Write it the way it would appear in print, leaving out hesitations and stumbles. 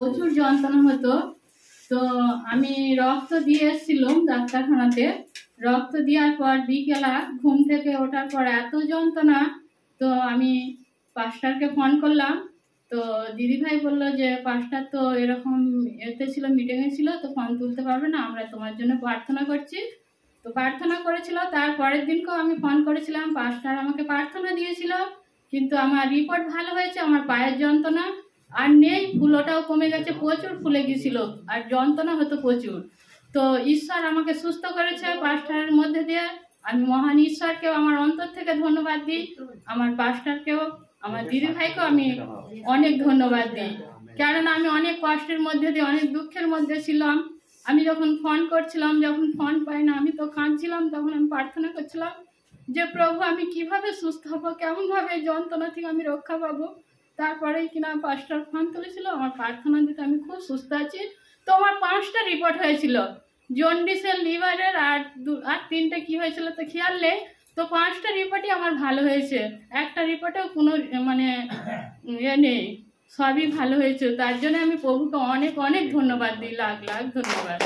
প্রচুর যন্ত্রণা হতো। তো আমি রক্ত দিয়ে এসেছিলাম ডাক্তারখানাতে। রক্ত দেওয়ার পর বিকেলা ঘুম থেকে ওঠার পর এত যন্ত্রণা, তো আমি পাস্টারকে ফোন করলাম। তো দিদিভাই বললো যে পাস্টার তো এরকম এতে ছিল, মিটিংয়ে ছিল, তো ফোন তুলতে পারবে না, আমরা তোমার জন্য প্রার্থনা করছি। তো প্রার্থনা করেছিল। তার পরের দিনকেও আমি ফোন করেছিলাম, পাস্টার আমাকে প্রার্থনা দিয়েছিল, কিন্তু আমার রিপোর্ট ভালো হয়েছে। আমার পায়ের যন্ত্রণা আর নেই, ফুলোটাও কমে গেছে, প্রচুর ফুলে গেছিল আর যন্ত্রণা হতো প্রচুর। তো ঈশ্বর আমাকে সুস্থ করেছে পাস্টারের মধ্যে দিয়ে। আমি মহান ঈশ্বরকেও আমার অন্তর থেকে ধন্যবাদ দিই, আমার পাস্টারকেও, আমার দিদি ভাইকেও আমি অনেক ধন্যবাদ দিই। কেননা আমি অনেক কষ্টের মধ্যে দিয়ে, অনেক দুঃখের মধ্যে ছিলাম। আমি যখন ফোন করছিলাম, যখন ফোন পাই না, আমি তো কাঁদছিলাম। তখন আমি প্রার্থনা করছিলাম যে প্রভু আমি কিভাবে সুস্থ হবো, কেমনভাবে যন্ত্রণা থেকে আমি রক্ষা পাবো। তারপরেই কিনা পাস্টার ফোন তুলেছিল, আমার প্রার্থনা দিতে আমি খুব সুস্থ আছি। তো আমার 5টা রিপোর্ট হয়েছিল, জন্ডিসের, লিভারের, আর 3টে কি হয়েছিল তো খেয়াল নেই। তো 5টা রিপোর্টই আমার ভালো হয়েছে, একটা রিপোর্টেও কোনো মানে নেই, সবই ভালো হয়েছে। তার জন্য আমি প্রভুকে অনেক অনেক ধন্যবাদ দিই, লাখ লাখ ধন্যবাদ।